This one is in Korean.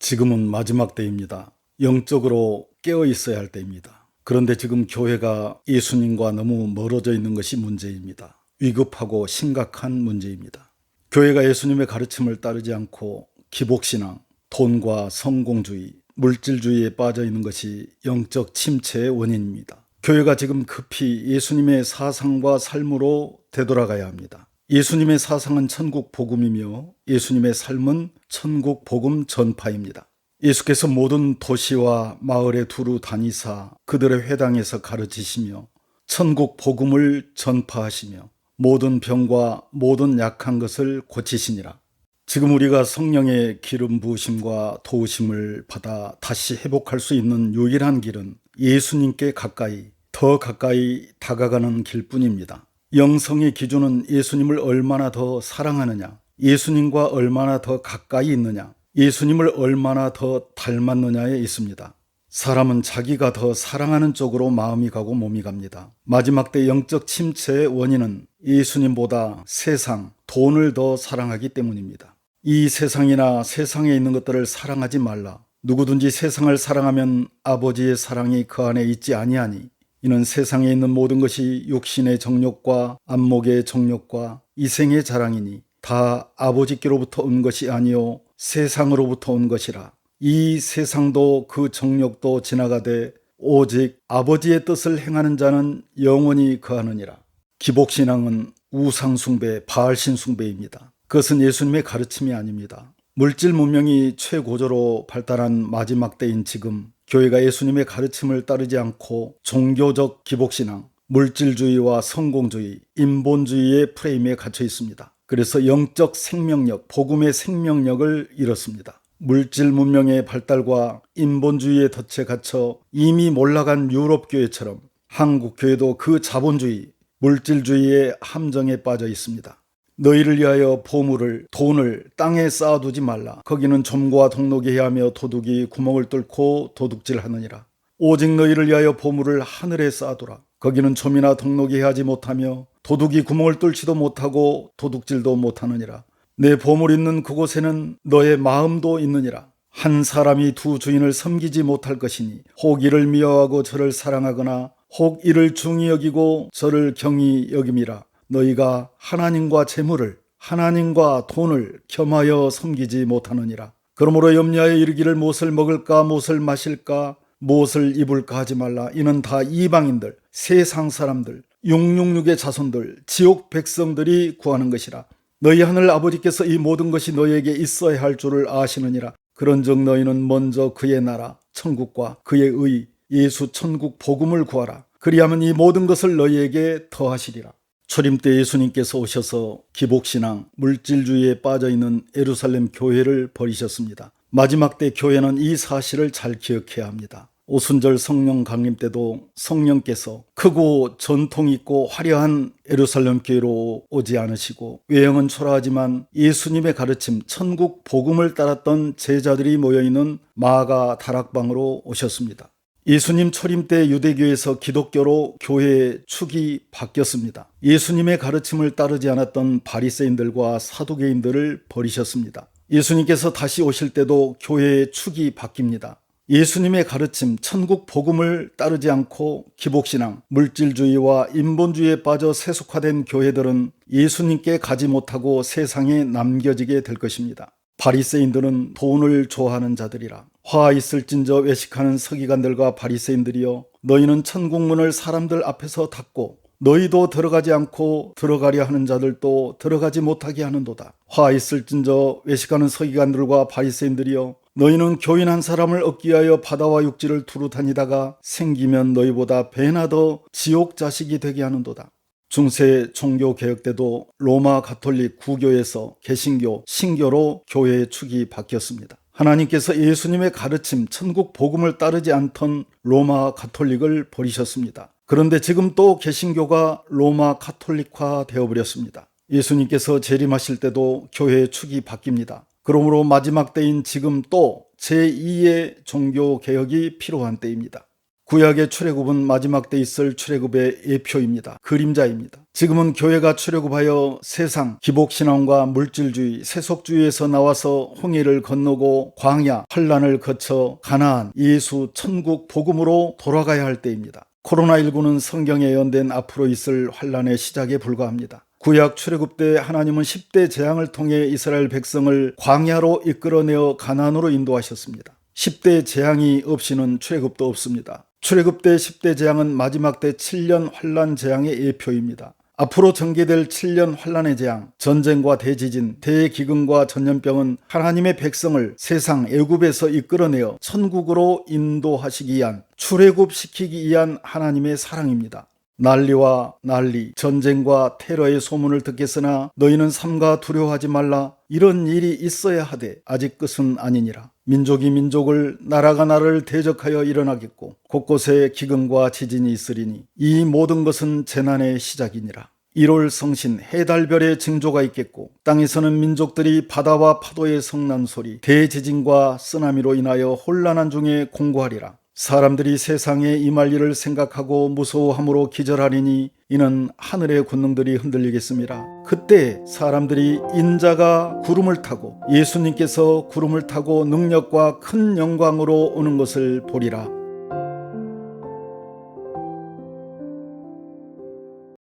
지금은 마지막 때입니다. 영적으로 깨어 있어야 할 때입니다. 그런데 지금 교회가 예수님과 너무 멀어져 있는 것이 문제입니다. 위급하고 심각한 문제입니다. 교회가 예수님의 가르침을 따르지 않고 기복신앙, 돈과 성공주의, 물질주의에 빠져 있는 것이 영적 침체의 원인입니다. 교회가 지금 급히 예수님의 사상과 삶으로 되돌아가야 합니다. 예수님의 사상은 천국 복음이며 예수님의 삶은 천국 복음 전파입니다. 예수께서 모든 도시와 마을에 두루 다니사 그들의 회당에서 가르치시며 천국 복음을 전파하시며 모든 병과 모든 약한 것을 고치시니라. 지금 우리가 성령의 기름 부으심과 도우심을 받아 다시 회복할 수 있는 유일한 길은 예수님께 가까이, 더 가까이 다가가는 길뿐입니다. 영성의 기준은 예수님을 얼마나 더 사랑하느냐, 예수님과 얼마나 더 가까이 있느냐, 예수님을 얼마나 더 닮았느냐에 있습니다. 사람은 자기가 더 사랑하는 쪽으로 마음이 가고 몸이 갑니다. 마지막 때 영적 침체의 원인은 예수님보다 세상, 돈을 더 사랑하기 때문입니다. 이 세상이나 세상에 있는 것들을 사랑하지 말라. 누구든지 세상을 사랑하면 아버지의 사랑이 그 안에 있지 아니하니 이는 세상에 있는 모든 것이 육신의 정욕과 안목의 정욕과 이생의 자랑이니 다 아버지께로부터 온 것이 아니요 세상으로부터 온 것이라. 이 세상도 그 정욕도 지나가되 오직 아버지의 뜻을 행하는 자는 영원히 거하느니라. 기복신앙은 우상숭배, 바알신숭배입니다. 그것은 예수님의 가르침이 아닙니다. 물질 문명이 최고조로 발달한 마지막 때인 지금 교회가 예수님의 가르침을 따르지 않고 종교적 기복신앙, 물질주의와 성공주의, 인본주의의 프레임에 갇혀 있습니다. 그래서 영적 생명력, 복음의 생명력을 잃었습니다. 물질 문명의 발달과 인본주의의 덫에 갇혀 이미 몰락한 유럽 교회처럼 한국 교회도 그 자본주의, 물질주의의 함정에 빠져 있습니다. 너희를 위하여 보물을, 돈을 땅에 쌓아두지 말라. 거기는 좀과 동록이 해하며 도둑이 구멍을 뚫고 도둑질하느니라. 오직 너희를 위하여 보물을 하늘에 쌓아두라. 거기는 좀이나 동록이 해하지 못하며 도둑이 구멍을 뚫지도 못하고 도둑질도 못하느니라. 내 보물 있는 그곳에는 너의 마음도 있느니라. 한 사람이 두 주인을 섬기지 못할 것이니 혹 이를 미워하고 저를 사랑하거나 혹 이를 중히 여기고 저를 경히 여김이라. 너희가 하나님과 재물을, 하나님과 돈을 겸하여 섬기지 못하느니라. 그러므로 염려하여 이르기를 무엇을 먹을까, 무엇을 마실까, 무엇을 입을까 하지 말라. 이는 다 이방인들, 세상 사람들, 666의 자손들, 지옥 백성들이 구하는 것이라. 너희 하늘 아버지께서 이 모든 것이 너희에게 있어야 할 줄을 아시느니라. 그런즉 너희는 먼저 그의 나라, 천국과 그의 의, 예수 천국 복음을 구하라. 그리하면 이 모든 것을 너희에게 더하시리라. 초림 때 예수님께서 오셔서 기복신앙, 물질주의에 빠져있는 예루살렘 교회를 버리셨습니다. 마지막 때 교회는 이 사실을 잘 기억해야 합니다. 오순절 성령 강림 때도 성령께서 크고 전통 있고 화려한 예루살렘 교회로 오지 않으시고 외형은 초라하지만 예수님의 가르침, 천국 복음을 따랐던 제자들이 모여있는 마가 다락방으로 오셨습니다. 예수님 초림 때 유대교에서 기독교로 교회의 축이 바뀌었습니다. 예수님의 가르침을 따르지 않았던 바리새인들과 사두개인들을 버리셨습니다. 예수님께서 다시 오실 때도 교회의 축이 바뀝니다. 예수님의 가르침, 천국 복음을 따르지 않고 기복신앙, 물질주의와 인본주의에 빠져 세속화된 교회들은 예수님께 가지 못하고 세상에 남겨지게 될 것입니다. 바리새인들은 돈을 좋아하는 자들이라. 화 있을진저 외식하는 서기관들과 바리새인들이여, 너희는 천국문을 사람들 앞에서 닫고 너희도 들어가지 않고 들어가려 하는 자들도 들어가지 못하게 하는도다. 화 있을진저 외식하는 서기관들과 바리새인들이여, 너희는 교인 한 사람을 얻기 위하여 바다와 육지를 두루 다니다가 생기면 너희보다 배나 더 지옥 자식이 되게 하는도다. 중세 종교개혁 때도 로마 가톨릭 구교에서 개신교, 신교로 교회의 축이 바뀌었습니다. 하나님께서 예수님의 가르침, 천국 복음을 따르지 않던 로마 가톨릭을 버리셨습니다. 그런데 지금 또 개신교가 로마 가톨릭화 되어버렸습니다. 예수님께서 재림하실 때도 교회의 축이 바뀝니다. 그러므로 마지막 때인 지금 또 제2의 종교개혁이 필요한 때입니다. 구약의 출애굽은 마지막 때 있을 출애굽의 예표입니다. 그림자입니다. 지금은 교회가 출애굽하여 세상 기복신앙과 물질주의, 세속주의에서 나와서 홍해를 건너고 광야, 환란을 거쳐 가나안, 예수, 천국, 복음으로 돌아가야 할 때입니다. 코로나19는 성경에 예언된 앞으로 있을 환란의 시작에 불과합니다. 구약 출애굽 때 하나님은 10대 재앙을 통해 이스라엘 백성을 광야로 이끌어내어 가나안으로 인도하셨습니다. 10대 재앙이 없이는 출애굽도 없습니다. 출애굽 때 10대 재앙은 마지막 때 7년 환란 재앙의 예표입니다. 앞으로 전개될 7년 환란의 재앙, 전쟁과 대지진, 대기근과 전염병은 하나님의 백성을 세상 애굽에서 이끌어내어 천국으로 인도하시기 위한, 출애굽시키기 위한 하나님의 사랑입니다. 난리와 난리, 전쟁과 테러의 소문을 듣겠으나 너희는 삼가 두려워하지 말라. 이런 일이 있어야 하되 아직 끝은 아니니라. 민족이 민족을, 나라가 나라를 대적하여 일어나겠고 곳곳에 기근과 지진이 있으리니 이 모든 것은 재난의 시작이니라. 1월 성신, 해달별의 징조가 있겠고 땅에서는 민족들이 바다와 파도의 성난 소리, 대지진과 쓰나미로 인하여 혼란한 중에 공고하리라. 사람들이 세상에 임할 일을 생각하고 무서워함으로 기절하리니 이는 하늘의 권능들이 흔들리겠습니다. 그때 사람들이 인자가 구름을 타고 예수님께서 구름을 타고 능력과 큰 영광으로 오는 것을 보리라.